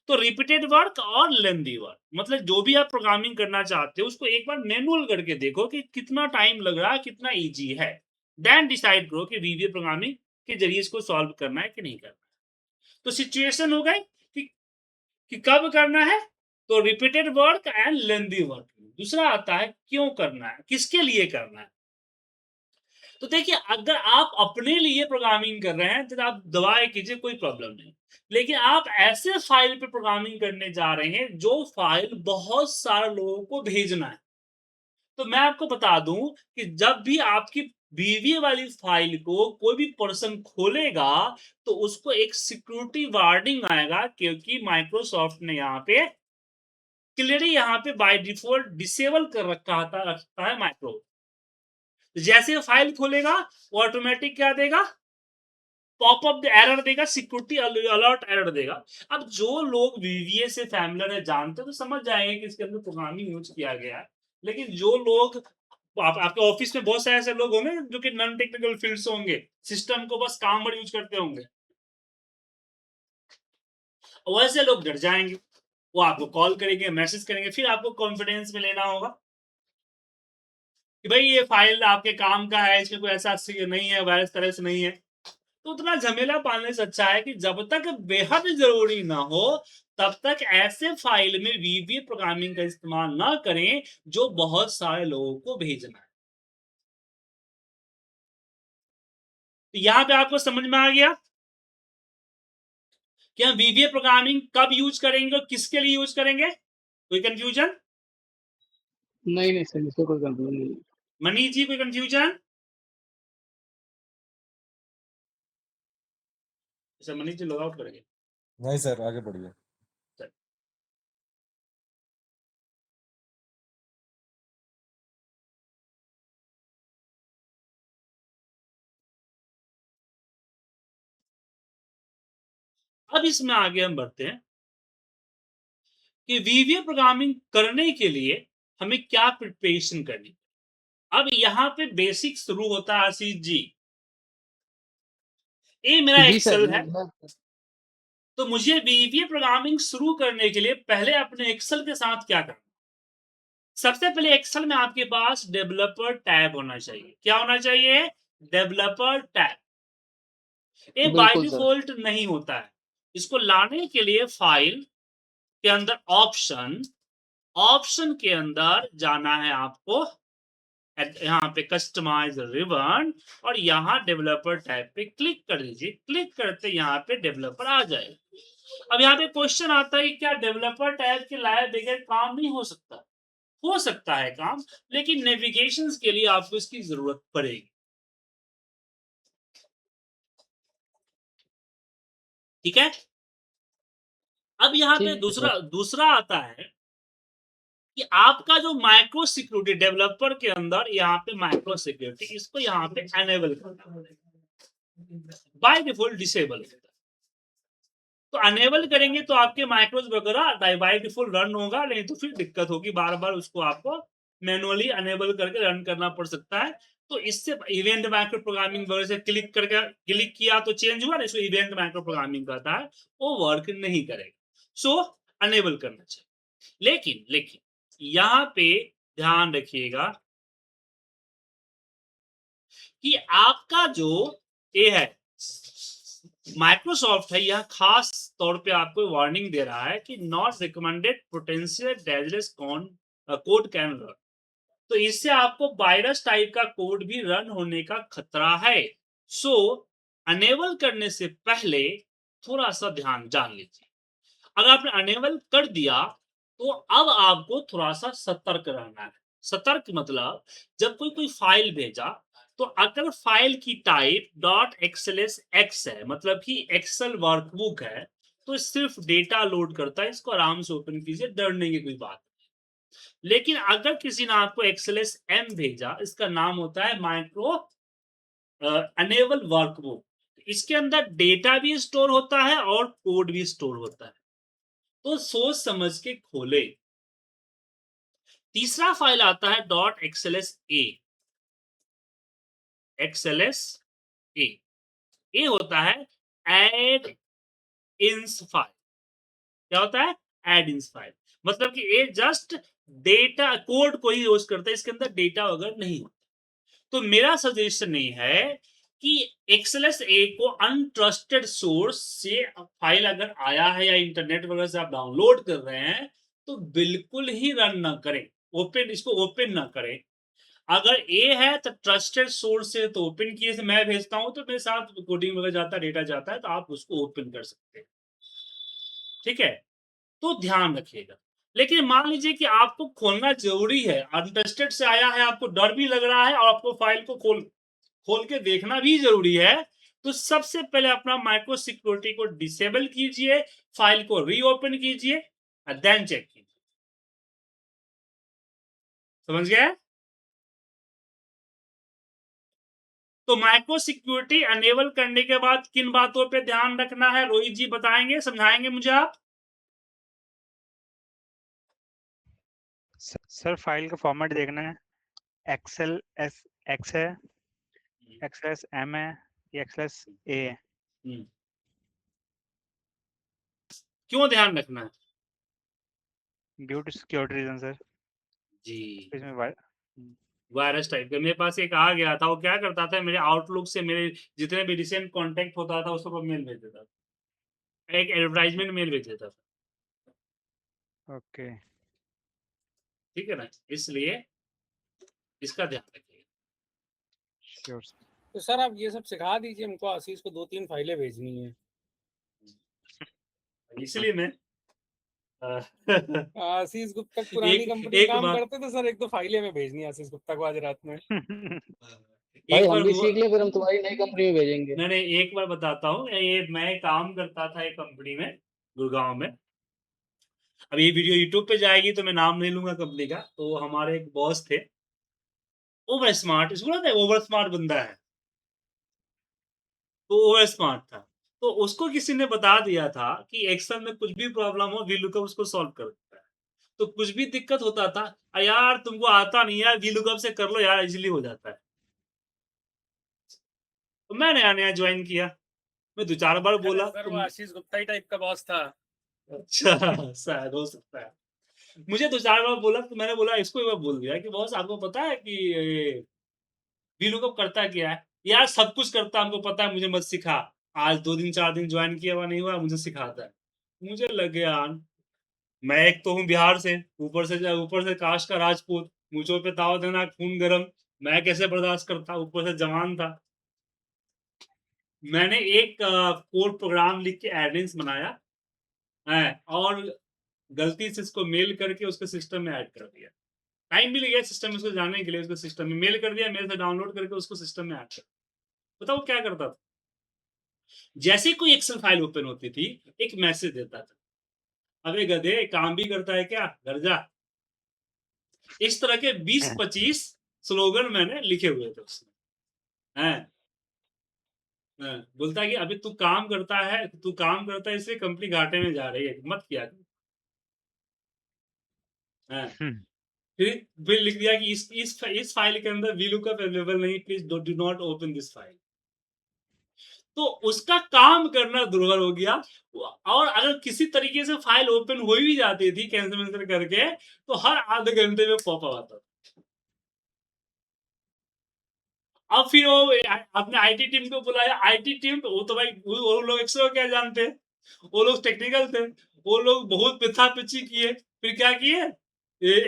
तो रिपीटेड वर्क और लेंदी वर्क, मतलब जो भी आप प्रोग्रामिंग करना चाहते हो उसको एक बार मैनुअल करके देखो कि कितना टाइम लग रहा है, कितना ईज़ी है। देन डिसाइड करो कि वीवीए प्रोग्रामिंग के ज़रिए इसको सॉल्व करना है कि नहीं करना है। तो सिचुएशन हो गई कि कब करना है, तो repeated work and lengthy work. दूसरा आता है क्यों करना है, किसके लिए करना है। तो देखिए अगर आप अपने लिए प्रोग्रामिंग कर रहे हैं तो आप दबाए कीजिए, कोई प्रॉब्लम नहीं। लेकिन आप ऐसे फाइल पे प्रोग्रामिंग करने जा रहे हैं जो फाइल बहुत सारे लोगों को भेजना है, तो मैं आपको बता दूं कि जब भी आपकी वीवीए वाली फाइल को कोई भी पर्सन खोलेगा, तो उसको एक सिक्योरिटी वार्निंग आएगा, क्योंकि माइक्रोसॉफ्ट ने यहाँ पे क्लियरली यहाँ पे बाय डिफॉल्ट डिसेबल कर रखता है माइक्रो। जैसे फाइल खोलेगा वो ऑटोमेटिक क्या देगा, पॉपअप एरर देगा, सिक्योरिटी अलर्ट एरर देगा। अब जो लोग वीवीए से फैमिलियर है, जानते तो समझ जाएंगे कि इसके अंदर प्रोग्रामिंग यूज किया गया है। लेकिन जो लोग आपके ऑफिस में बहुत सारे ऐसे लोग होंगे जो कि नॉन टेक्निकल फील्ड से होंगे, सिस्टम को बस काम भर यूज करते होंगे, वैसे लोग डर जाएंगे। वो आपको कॉल करेंगे, मैसेज करेंगे, फिर आपको कॉन्फिडेंस में लेना होगा कि भाई ये फाइल आपके काम का है, इसमें कोई ऐसा नहीं है, वायरस तरह से नहीं है। तो उतना झमेला पालने से अच्छा है कि जब तक बेहद जरूरी ना हो, तब तक ऐसे फाइल में वीवीए प्रोग्रामिंग का इस्तेमाल ना करें जो बहुत सारे लोगों को भेजना है। तो यहां पे आपको समझ में आ गया कि हम वीवीए प्रोग्रामिंग कब यूज करेंगे और किसके लिए यूज करेंगे? कोई कंफ्यूजन? नहीं सर, इसमें कोई कंफ्यूजन नहीं है। मनीष जी, कोई कंफ्यूजन? अच्छा, मनीष जी लॉग आउट करेंगे। नहीं सर, आगे बढ़िए। अब इसमें आगे हम बढ़ते हैं कि वीवीए प्रोग्रामिंग करने के लिए हमें क्या प्रिपरेशन करनी। अब यहाँ पे बेसिक शुरू होता है आशीष जी। ये मेरा जी सर, एक्सेल है, तो मुझे वीवीए प्रोग्रामिंग शुरू करने के लिए पहले अपने एक्सेल के साथ क्या करना? सबसे पहले एक्सेल में आपके पास डेवलपर टैब होना चाहिए। क्या होना चाहिए? Developer tab. ये बाय बिल्कुल सर। डिफॉल्ट नहीं होता है। इसको लाने के लिए फाइल के अंदर ऑप्शन के अंदर जाना है आपको, यहाँ पे कस्टमाइज रिबन, और यहाँ डेवलपर टैब पे क्लिक कर दीजिए। क्लिक करते यहाँ पे डेवलपर आ जाए। अब यहाँ पे क्वेश्चन आता है कि क्या डेवलपर टैब के लाए बगैर काम नहीं हो सकता? हो सकता है काम, लेकिन नेविगेशन के लिए आपको इसकी जरूरत पड़ेगी। ठीक है। अब यहाँ पे ठीक है सर। दूसरा आता है कि आपका जो माइक्रो सिक्योरिटी डेवलपर के अंदर यहाँ पे माइक्रो सिक्योरिटी, इसको यहाँ पे एनेबल करना, बाय डिफॉल्ट डिसेबल होता है। तो अनेबल करेंगे तो आपके माइक्रोज वगैरह बाय डिफॉल्ट रन होगा, नहीं तो फिर दिक्कत होगी, बार बार उसको आपको मैनुअली अनेबल करके रन करना पड़ सकता है। तो इससे इवेंट माइक्रो प्रोग्रामिंग वगैरह से क्लिक किया तो चेंज हुआ, इसको इवेंट माइक्रो प्रोग्रामिंग कहता है, वो वर्क नहीं करेगा। सो अनेबल करना चाहिए। लेकिन यहाँ पे ध्यान रखिएगा कि आपका जो ये है माइक्रोसॉफ्ट है, यह खास तौर पे आपको वार्निंग दे रहा है कि not recommended potential dangerous code can run. तो इससे आपको वायरस टाइप का कोड भी रन होने का खतरा है। सो अनेबल करने से पहले थोड़ा सा ध्यान जान लीजिए। अगर आपने अनेबल कर दिया तो अब आपको थोड़ा सा सतर्क रहना है। सतर्क मतलब जब कोई फाइल भेजा, तो अगर फाइल की टाइप .xlsx है, मतलब कि एक्सेल वर्कबुक है, तो सिर्फ डेटा लोड करता है, इसको आराम से ओपन कीजिए, डरने की कोई बात नहीं। लेकिन अगर किसी ने आपको एक्सएलएस एम भेजा, इसका नाम होता है माइक्रो अनेबल वर्कबुक, इसके अंदर डेटा भी स्टोर होता है और कोड भी स्टोर होता है, तो सोच समझ के खोले। तीसरा फाइल आता है .xlsa। XLSA ये होता है एड इंस फाइल। क्या होता है? एड इंस फाइल, मतलब कि ये जस्ट डेटा कोड को ही यूज करता है, इसके अंदर डेटा वगैरह नहीं होता। तो मेरा सजेशन ये है कि XLSA को अनट्रस्टेड सोर्स से फाइल अगर आया है या इंटरनेट वगैरह से आप डाउनलोड कर रहे हैं, तो बिल्कुल ही रन ना करें, इसको ओपन ना करें। अगर ए है तो ट्रस्टेड सोर्स से तो ओपन किए से मैं भेजता हूं तो मेरे साथ कोडिंग वगैरह जाता है, डेटा जाता है, तो आप उसको ओपन कर सकते हैं। ठीक है, तो ध्यान रखिएगा। लेकिन मान लीजिए कि आपको खोलना जरूरी है, अनट्रस्टेड से आया है, आपको डर भी लग रहा है और आपको फाइल को खोल के देखना भी जरूरी है, तो सबसे पहले अपना माइक्रो सिक्योरिटी को डिसेबल कीजिए, फाइल को रीओपन कीजिए, देन चेक कीजिए। समझ गए? तो माइक्रो सिक्योरिटी अनेबल करने के बाद किन बातों पे ध्यान रखना है, रोहित जी बताएंगे, समझाएंगे मुझे आप? सर फाइल का फॉर्मेट देखना है, एक्सेल एस एक्स है, एक्सएस एम है या एक्सएस ए है। क्यों ध्यान रखना है? Due to security reason sir. जी, इसमें वायरस टाइप का मेरे पास एक आ गया था, वो क्या करता था, मेरे आउटलुक से मेरे जितने भी रिसेंट कांटेक्ट होता था उसको मेल भेज देता था, एक एडवर्टाइजमेंट मेल भेज देता था। ओके ठीक है ना, इसलिए इसका ध्यान रखिए। Sure sir. तो सर आप ये सब सिखा दीजिए हमको, आशीष को 2-3 फाइलें भेजनी है। इसलिए मैं आशीष गुप्ता पुरानी एक कंपनी एक काम बार करते थे सर, एक दो फाइलें हमें भेजनी है आशीष गुप्ता को आज रात में। भाई एक हम बार भी हुआ सीख ले, फिर हम तुम्हारी नई कंपनी में भेजेंगे। नहीं, नहीं, एक बार बताता हूँ। ये मैं काम करता था एक कंपनी में, गुड़गाँव में। अब ये वीडियो यूट्यूब पे जाएगी तो मैं नाम नहीं लूँगा कंपनी का। तो हमारे एक बॉस थे, ओवर स्मार्ट, इसको ना ओवर स्मार्ट बंदा है। तो ओवर स्मार्ट था। तो उसको किसी ने बता दिया था कि एक्सेल में कुछ भी प्रॉब्लम हो, वीलुकअप उसको सॉल्व कर देता है। तो कुछ भी दिक्कत होता था, यार तुमको आता नहीं है, वीलुकअप से कर लो यार, इज़िली हो जाता है। तो मैं नया-नया जॉइन किया। मैं 2-4 बार अरे बोला सर तो वो आशीष गुप्ता ही टाइप का बॉस था। अच्छा, शायद हो सकता है। मुझे 2-4 बार बोला तो मैंने बोला, इसको एक बार बोल दिया कि बॉस आपको पता है कि ये वीलुकअप करता क्या है? यार सब कुछ करता हमको पता है, मुझे मत सिखा। आज 2 दिन 4 दिन जॉइन किया हुआ नहीं हुआ, मुझे सिखाता है। मुझे लग गया यार, मैं एक तो हूँ बिहार से, ऊपर से कास्ट का राजपूत, मुँचों पे ताव देना, खून गरम, मैं कैसे बर्दाश्त करता? ऊपर से जवान था। मैंने एक कोड प्रोग्राम लिख के एडमिन्स बनाया है और गलती से इसको मेल करके उसके सिस्टम में ऐड कर दिया। टाइम मिल गया सिस्टम में उसको जाने के लिए, उसको सिस्टम में मेल कर दिया, मेल से डाउनलोड करके उसको सिस्टम में ऐड कर दिया। बताओ क्या करता था? जैसे ही कोई एक्सेल फाइल ओपन होती थी, एक मैसेज देता था, अबे गधे काम भी करता है क्या, घर जा। इस तरह के 20-25 स्लोगन मैंने लिखे हुए थे उसमें। हैं? बोलता है कि अभी तू काम करता है इसलिए कंपनी घाटे में जा रही है, मत किया कर। हैं? फिर लिख दिया कि इस फाइल के अंदर वीलुकअप अवेलेबल नहीं, please do not open this file. तो उसका काम करना दुर्भर हो गया। और अगर किसी तरीके से फाइल ओपन हो भी जाती थी कैंसिल करके, तो हर आधे घंटे में पॉपअप आता था। अब फिर वो अपने आईटी टीम को बुलाया, आईटी टीम वो तो भाई वो लोग एक्सेल क्या जानते हैं, वो लोग टेक्निकल थे, वो लोग बहुत पिथा पिची किए, फिर क्या किए,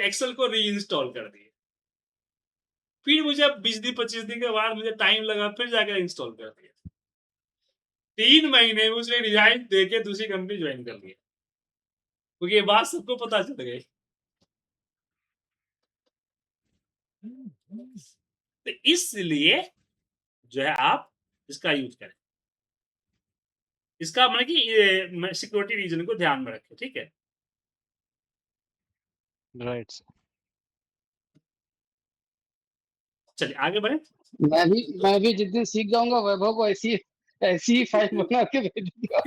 एक्सेल को री इंस्टॉल कर दिए। फिर मुझे 20-25 दिन के बाद मुझे टाइम लगा, फिर जाकर इंस्टॉल कर दिया। 3 महीने में उसने रिजाइन देके दूसरी कंपनी ज्वाइन कर लिया, क्योंकि ये बात सबको पता चल गई। तो इसलिए जो है आप इसका यूज करें, इसका मतलब कि सिक्योरिटी रीजन को ध्यान में रखें, ठीक है। राइट। चलिए आगे बढ़े। मैं भी जिस दिन सीख जाऊंगा वैभव को ऐसी ऐसी फाइल बना के भेजूंगा।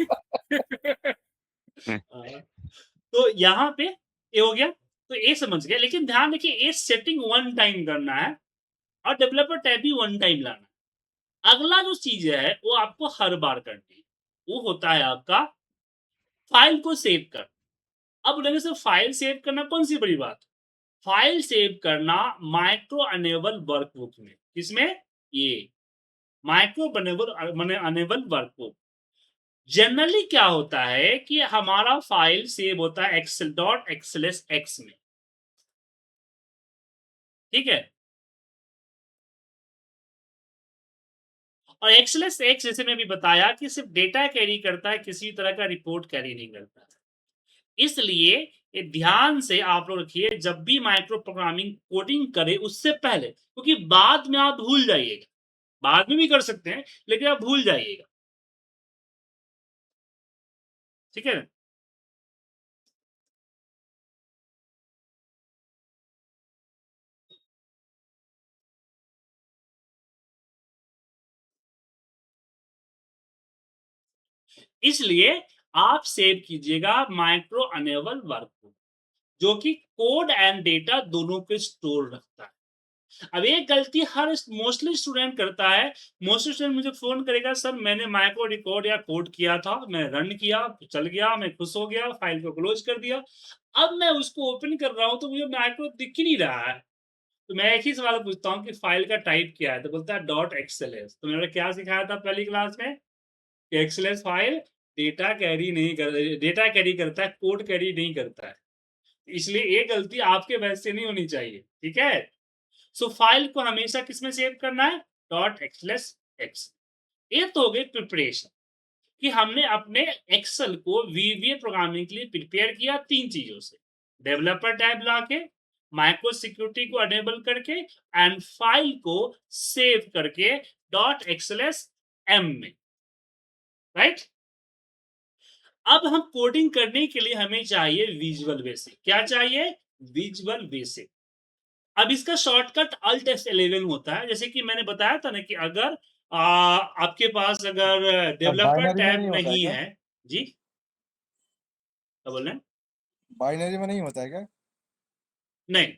तो यहाँ पे ये हो गया, तो ये समझ गया। लेकिन ध्यान रखिए, ये सेटिंग वन टाइम करना है और डेवलपर टैब भी वन टाइम लाना है। अगला जो चीज है वो आपको हर बार करनी है, वो होता है आपका फाइल को सेव कर। अब बोलेंगे सर फाइल सेव करना कौन सी बड़ी बात? फाइल सेव करना माइक्रो अनेबल वर्कबुक में, किसमें? ये माइक्रो अनेबल वर्कबुक। जनरली क्या होता है कि हमारा फाइल सेव होता है excel.xlsx में, ठीक है। और XLSX जैसे मैं भी बताया कि सिर्फ डेटा कैरी करता है, किसी तरह का रिपोर्ट कैरी नहीं करता है। इसलिए ये ध्यान से आप लोग रखिए, जब भी माइक्रो प्रोग्रामिंग कोडिंग करें उससे पहले, क्योंकि बाद में आप भूल जाइएगा। बाद में भी कर सकते हैं लेकिन आप भूल जाइएगा, ठीक है। इसलिए आप सेव कीजिएगा माइक्रो अनेबल वर्कबुक, जो कि कोड एंड डेटा दोनों पे स्टोर रखता है। अब एक गलती हर मोस्टली स्टूडेंट करता है। मोस्टली स्टूडेंट मुझे फोन करेगा, सर मैंने माइक्रो रिकॉर्ड या कोड किया था, मैं रन किया, चल गया, मैं खुश हो गया, फाइल को क्लोज कर दिया, अब मैं उसको ओपन कर रहा हूं तो मुझे माइक्रो दिख ही नहीं रहा है। तो मैं एक ही सवाल पूछता हूँ कि फाइल का टाइप क्या है, तो बोलता है .xls। तो मैंने क्या सिखाया था पहली क्लास में कि एक्सएलएस फाइल डेटा कैरी नहीं कर, डेटा कैरी करता है, कोड कैरी नहीं करता है। इसलिए ये गलती आपके वजह से नहीं होनी चाहिए, ठीक है। सो फाइल को हमेशा किसमें सेव करना है? .xlsx। ये तो हो गई प्रिपरेशन। कि हमने अपने एक्सेल को वीबीए प्रोग्रामिंग के लिए प्रिपेयर किया 3 चीजों से, डेवलपर टैब लाके, माइक्रो सिक्योरिटी को अनेबल करके एंड फाइल को सेव करके .xlsm में, राइट। अब हम कोडिंग करने के लिए हमें चाहिए विजुअल बेसिक। क्या चाहिए? Visual basic. अब इसका शॉर्टकट अल्ट F11 होता है। जैसे कि मैंने बताया था ना कि अगर आपके पास अगर डेवलपर बाइनरी में टैब नहीं होता है नहीं क्या? है जी, क्या बोल रहे हैं? बाइनरी में नहीं होता है क्या? नहीं,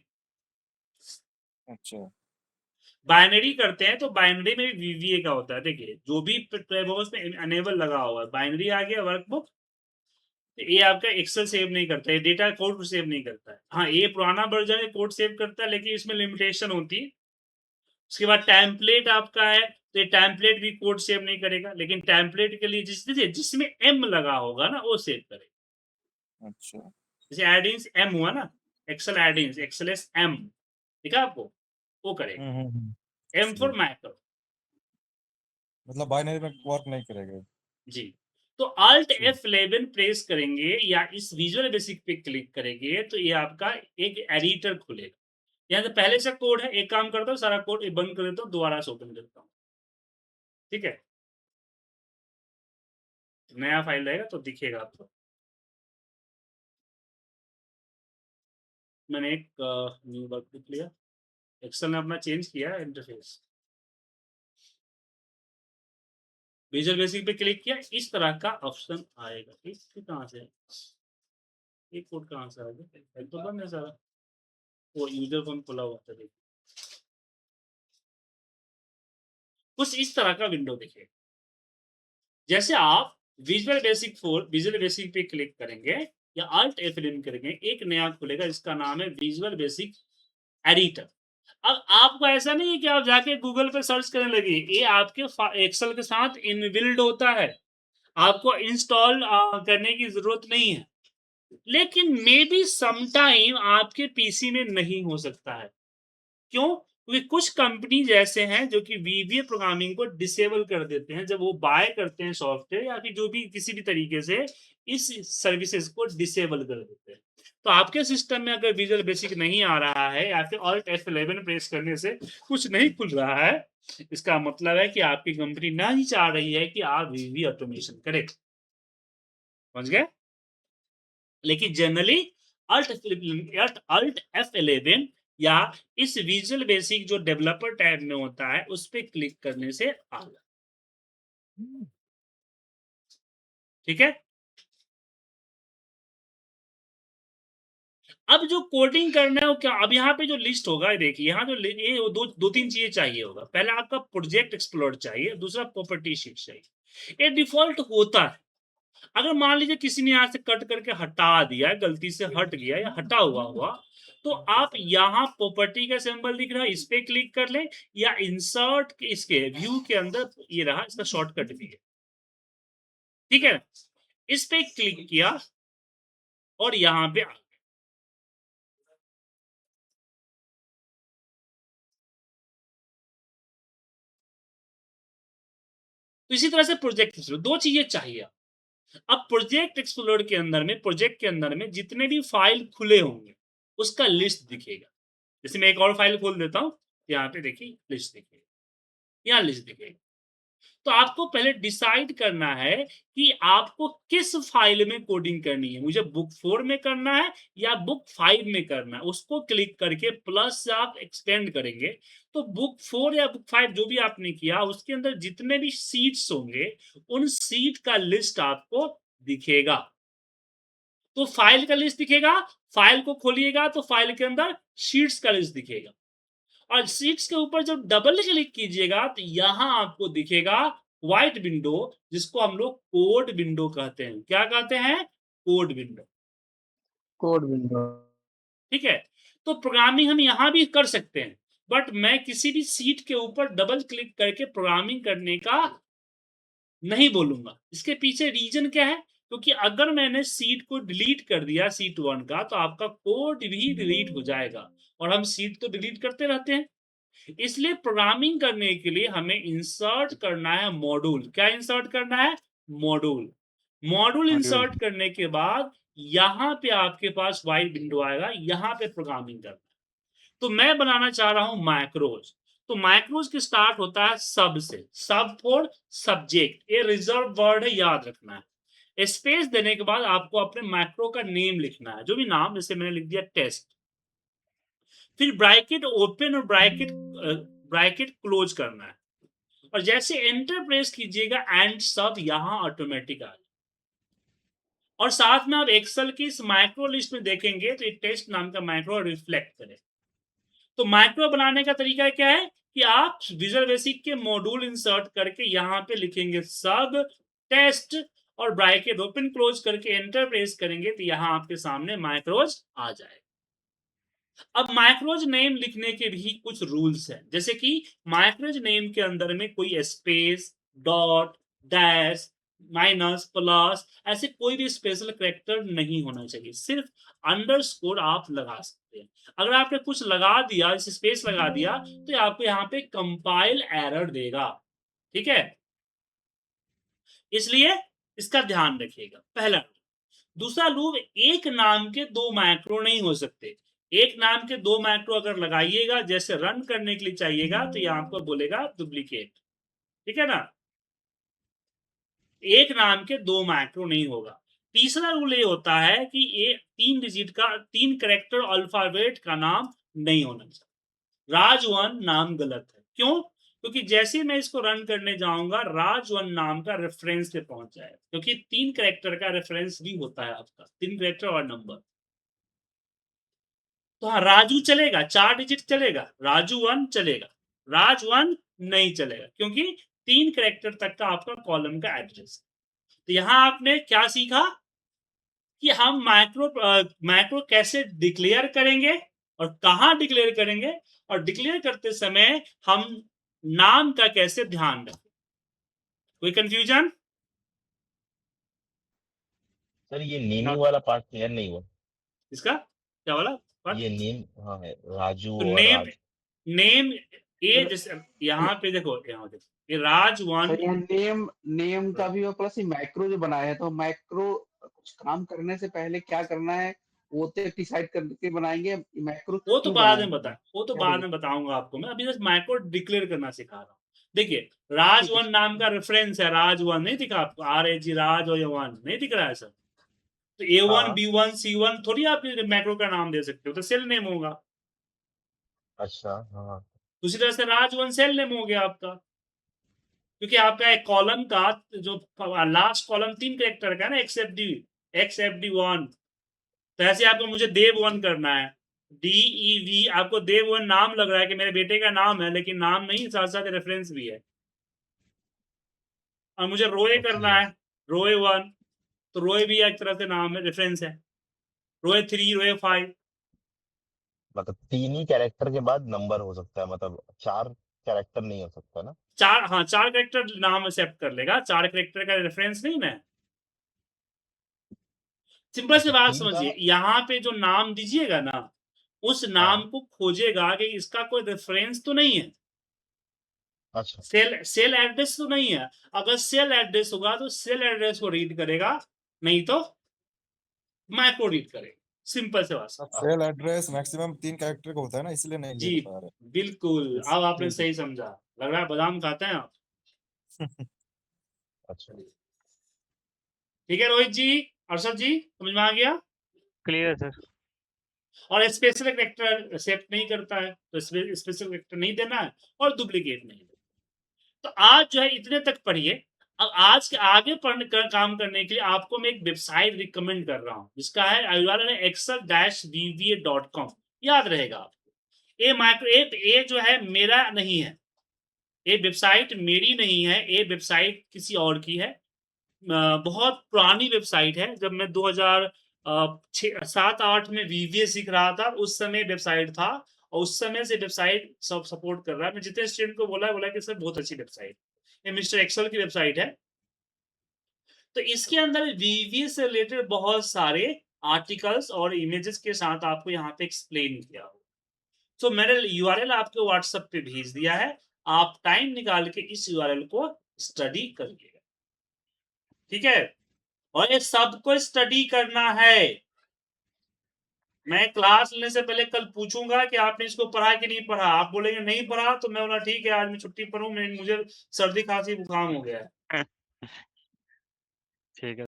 अच्छा, बाइनरी करते हैं तो बाइनरी में भी वीवीए का होता है। देखिए जो भी प्लेटफॉर्म्स में अनेबल लगा हुआ है, बाइनरी आ गया वर्कबुक, ये आपका एक्सेल सेव नहीं करता है, डेटा कोड सेव नहीं करता है। हाँ, ये पुराना वर्जन है, कोड सेव करता है, लेकिन इसमें लिमिटेशन होती है। उसके बाद टेम्पलेट आपका है, तो ये टेम्पलेट भी कोड सेव नहीं करेगा, लेकिन टेम्पलेट के लिए जिसमें एम लगा होगा ना वो सेव करेगा। अच्छा। जैसे एडिंस एम हुआ ना, एक्सेल एडिंस, एक्सेलेस एम दिखा आपको, वो करेगा। एम फॉर सही। मैक्रो। मतलब बाइनरी में वर्क नहीं करेगा। जी, तो अल्ट ठीक। F11 प्रेस करेंगे या इस विजुअल बेसिक पे क्लिक करेंगे तो ये आपका एक एडिटर खुलेगा। यहाँ से पहले से कोड है, एक काम करता हूँ, सारा कोड बंद कर देता हूँ, दोबारा से ओपन करता हूँ, ठीक है। नया फाइल रहेगा तो दिखेगा आपको। मैंने एक न्यू वर्कबुक लिया, एक्सेल ने अपना चेंज किया इंटरफेस, विजुअल बेसिक पे क्लिक किया, इस तरह का ऑप्शन आएगा। इसकी कहाँ से है? ये कोड कहाँ से आएगा? एक तो बंद है सारा, वो यूजर फॉर्म खुला हुआ था, देखिए कुछ इस तरह का विंडो दिखेगा। जैसे आप विजुअल बेसिक पे क्लिक करेंगे या अल्ट F11 करेंगे, एक नया खुलेगा, इसका नाम है विजुअल बेसिक एडिटर। अब आपको ऐसा नहीं है कि आप जाके गूगल पे सर्च करने लगे, ये आपके एक्सेल के साथ इनबिल्ड होता है, आपको इंस्टॉल करने की जरूरत नहीं है। लेकिन मे बी समटाइम आपके पीसी में नहीं हो सकता है। क्यों? क्योंकि कुछ कंपनी जैसे हैं जो कि वीवीए प्रोग्रामिंग को डिसेबल कर देते हैं जब वो बाय करते हैं सॉफ्टवेयर, या फिर जो भी किसी भी तरीके से इस सर्विसेज को डिसेबल कर देते हैं। तो आपके सिस्टम में अगर विजुअल बेसिक नहीं आ रहा है या फिर अल्ट F11 प्रेस करने से कुछ नहीं खुल रहा है, इसका मतलब है कि आपकी कंपनी ना ही चाह रही है कि आप वीवी ऑटोमेशन करें। समझ गए? लेकिन जनरली अल्ट F11 या इस विजुअल बेसिक जो डेवलपर टैब में होता है उस पर क्लिक करने से आ गया। ठीक है। अब जो कोडिंग करना है वो क्या, अब यहाँ पे जो लिस्ट होगा, देखिए यहाँ जो ये दो तीन चीजें चाहिए होगा। पहला आपका प्रोजेक्ट एक्सप्लोर चाहिए, दूसरा प्रॉपर्टी शीट चाहिए। ये डिफॉल्ट होता है। अगर मान लीजिए किसी ने यहाँ से कट करके हटा दिया, गलती से हट गया या हटा हुआ तो आप यहाँ प्रॉपर्टी का सिंबल दिख रहा है, इस पे क्लिक कर ले, या इंसर्ट इसके व्यू के अंदर ये रहा, इसका शॉर्टकट भी है, ठीक है। इस पे क्लिक किया और यहाँ पे तो इसी तरह से प्रोजेक्ट एक्सप्लोर, दो चीजें चाहिए। अब प्रोजेक्ट एक्सप्लोर के अंदर में, प्रोजेक्ट के अंदर में जितने भी फाइल खुले होंगे उसका लिस्ट दिखेगा। जैसे मैं एक और फाइल खोल देता हूं, यहाँ पे देखिए लिस्ट दिखेगा, यहाँ लिस्ट दिखेगा। तो आपको पहले डिसाइड करना है कि आपको किस फाइल में कोडिंग करनी है। मुझे बुक 4 में करना है या बुक 5 में करना है, उसको क्लिक करके प्लस से आप एक्सटेंड करेंगे तो बुक 4 या बुक 5 जो भी आपने किया उसके अंदर जितने भी सीट्स होंगे उन सीट का लिस्ट आपको दिखेगा। तो फाइल का लिस्ट दिखेगा, फाइल को खोलिएगा तो फाइल के अंदर शीट्स का लिस्ट दिखेगा, और शीट्स के ऊपर जब डबल क्लिक कीजिएगा तो यहां आपको दिखेगा व्हाइट विंडो, जिसको हम लोग कोड विंडो कहते हैं। क्या कहते हैं? Code window. Code window. ठीक है। तो प्रोग्रामिंग हम यहां भी कर सकते हैं, बट मैं किसी भी सीट के ऊपर डबल क्लिक करके प्रोग्रामिंग करने का नहीं बोलूंगा। इसके पीछे रीजन क्या है? क्योंकि अगर मैंने सीट को डिलीट कर दिया, सीट 1 का, तो आपका कोड भी डिलीट हो जाएगा, और हम सीट तो डिलीट करते रहते हैं। इसलिए प्रोग्रामिंग करने के लिए हमें इंसर्ट करना है मॉड्यूल। क्या इंसर्ट करना है? मॉड्यूल। मॉड्यूल इंसर्ट करने के बाद यहाँ पे आपके पास वाइट विंडो आएगा, यहाँ पे प्रोग्रामिंग करना है। तो मैं बनाना चाह रहा हूं मैक्रोज। तो मैक्रोज की स्टार्ट होता है सब से, सब फॉर सब्जेक्ट, ये रिजर्व वर्ड है, याद रखना है। स्पेस देने के बाद आपको अपने मैक्रो का नेम लिखना है, जो भी नाम, जैसे मैंने लिख दिया टेस्ट। फिर ब्रैकेट ओपन और ब्रैकेट क्लोज करना है, और जैसे एंटर प्रेस कीजिएगा एंड सब यहां ऑटोमेटिक आ जाए। और साथ में आप एक्सेल की इस माइक्रो लिस्ट में देखेंगे तो टेस्ट नाम का माइक्रो रिफ्लेक्ट करे। तो माइक्रो बनाने का तरीका क्या है कि आप विजुअल बेसिक के मॉड्यूल इंसर्ट करके यहाँ पे लिखेंगे सब टेस्ट और ब्रैकेट ओपन क्लोज करके एंटर प्रेस करेंगे तो यहाँ आपके सामने माइक्रोज आ जाएगा। अब माइक्रोज नेम लिखने के भी कुछ रूल्स हैं, जैसे कि माइक्रोज नेम के अंदर में कोई space, dot, dash, minus, plus, ऐसे कोई भी स्पेशल कैरेक्टर नहीं होना चाहिए, सिर्फ अंडरस्कोर आप लगा सकते हैं। अगर आपने कुछ लगा दिया, जैसे स्पेस लगा दिया, तो आपको यहाँ पे कंपाइल एरर देगा, ठीक है, इसलिए इसका ध्यान रखिएगा, पहला। दूसरा रूल, एक नाम के दो मैक्रो नहीं हो सकते। एक नाम के दो मैक्रो अगर लगाइएगा, जैसे रन करने के लिए चाहिएगा, तो यहां आपको बोलेगा डुप्लीकेट, ठीक है ना। एक नाम के दो मैक्रो नहीं होगा। तीसरा रूल ये होता है कि ये 3 डिजिट का, 3 कैरेक्टर अल्फाबेट का नाम नहीं होना चाहिए। राजवन नाम गलत है, क्यों? क्योंकि जैसे मैं इसको रन करने जाऊंगा, राजवन नाम का रेफरेंस पे पहुंच जाएगा, क्योंकि 3 कैरेक्टर का रेफरेंस भी होता है आपका, 3 कैरेक्टर और नंबर। तो हाँ, राजू चलेगा, 4 डिजिट चलेगा, राजू 1 चलेगा, राज 1 नहीं चलेगा, क्योंकि 3 कैरेक्टर तक का आपका कॉलम का एड्रेस। तो यहां आपने क्या सीखा कि हम मैक्रो कैसे डिक्लेयर करेंगे और कहां डिक्लेयर करेंगे, और डिक्लेयर करते समय हम नाम का कैसे ध्यान रखें। कोई कंफ्यूजन? सर ये नेमिंग वाला पार्ट क्लियर नहीं हुआ। इसका क्या वाला पार्ट? ये नेम, हाँ है राजू तो और नेम, राज। नेम ये सर जैसे यहाँ पे देखो, यहाँ देखो, ये राज 1। सर यहाँ नेम नेम का भी और प्लस ये मैक्रो जो बनाया है, तो मैक्रो कुछ काम करने से पहले क्या करना है वो तो डिसाइड करके बनाएंगे। मैक्रो वो तो क्यों बाद बनाया में बता, हमने, वो तो क्या बाद रीजन? में बताऊंगा आपको। मैं अभी जस्ट माइक्रो डिक्लेयर करना सिखा रहा हूँ। देखिए, राज ठीक है 1 नाम का रेफरेंस है, राज 1 नहीं दिखा आपको, RAG राज और 1 नहीं दिख रहा है सर। तो A1 हाँ B1 C1 थोड़ी आप मैक्रो का नाम दे सकते हो, तो सेल नेम होगा। अच्छा हाँ। दूसरी तरह से राज 1 सेल नेम हो गया आपका, क्योंकि आपका एक कॉलम का जो लास्ट कॉलम 3 कैरेक्टर का है ना, XFD1। तो ऐसे आपको मुझे देव 1 करना है, DEV, आपको देव 1 नाम लग रहा है कि मेरे बेटे का नाम है, लेकिन नाम नहीं, साथ साथ रेफरेंस भी है। और मुझे रोए करना है, रोए 1, तो रोए भी एक तरह से नाम है, रेफरेंस है। रोए 3, रोए 5। मतलब 3 ही कैरेक्टर के बाद नंबर हो सकता है, मतलब 4 कैरेक्टर नहीं हो सकता ना। 4, हाँ 4 कैरेक्टर नाम एक्सेप्ट कर लेगा, 4 कैरेक्टर का रेफरेंस नहीं ना। सिंपल सी अच्छा बात 3 का। समझिए, यहाँ पे जो नाम दीजिएगा ना, उस नाम हाँ को खोजेगा कि इसका कोई रेफरेंस तो नहीं है, अच्छा सेल एड्रेस तो नहीं है। अगर सेल एड्रेस होगा तो सेल एड्रेस को रीड करेगा, नहीं तो मैक्रो रीड करेगा। सिंपल से बात। सेल एड्रेस मैक्सिमम 3 कैरेक्टर का होता है ना, इसलिए नहीं जी ले पा रहे। बिल्कुल, अब आपने ठीक है। सही समझा। लग रहा है बादाम खाते हैं आप। अच्छा। ठीक है रोहित जी, अर्षद जी, समझ में आ गया। Clear sir. और स्पेशल कैरेक्टर एक्सेप्ट नहीं करता है, तो स्पेशल कैरेक्टर नहीं देना है, और डुप्लीकेट नहीं देना। तो आज जो है इतने तक पढ़िए। अब आज के आगे काम करने के लिए आपको मैं एक वेबसाइट रिकमेंड कर रहा हूँ, जिसका है URL है excel-vba.com। याद रहेगा आपको। ये जो है मेरा नहीं है, ये वेबसाइट मेरी नहीं है, ये वेबसाइट किसी और की है। बहुत पुरानी वेबसाइट है, जब मैं 2007-8 में VBA सीख रहा था, उस समय वेबसाइट था, और उस समय से वेबसाइट सब सपोर्ट कर रहा है। मैं जितने स्टूडेंट को बोला कि सर बहुत अच्छी वेबसाइट, ये मिस्टर एक्सेल की वेबसाइट है। तो इसके अंदर VBA से रिलेटेड बहुत सारे आर्टिकल्स और इमेजेस के साथ आपको यहाँ पे एक्सप्लेन किया हो। तो मैंने URL आपको व्हाट्सएप पे भेज दिया है, आप टाइम निकाल के इस URL को स्टडी करिएगा। ठीक है? और ये सबको स्टडी करना है। मैं क्लास लेने से पहले कल पूछूँगा कि आपने इसको पढ़ा कि नहीं पढ़ा? आप बोलेंगे नहीं पढ़ा तो मैं बोला ठीक है आज मैं छुट्टी पर हूँ, मुझे सर्दी, खाँसी, जुकाम हो गया है। ठीक है।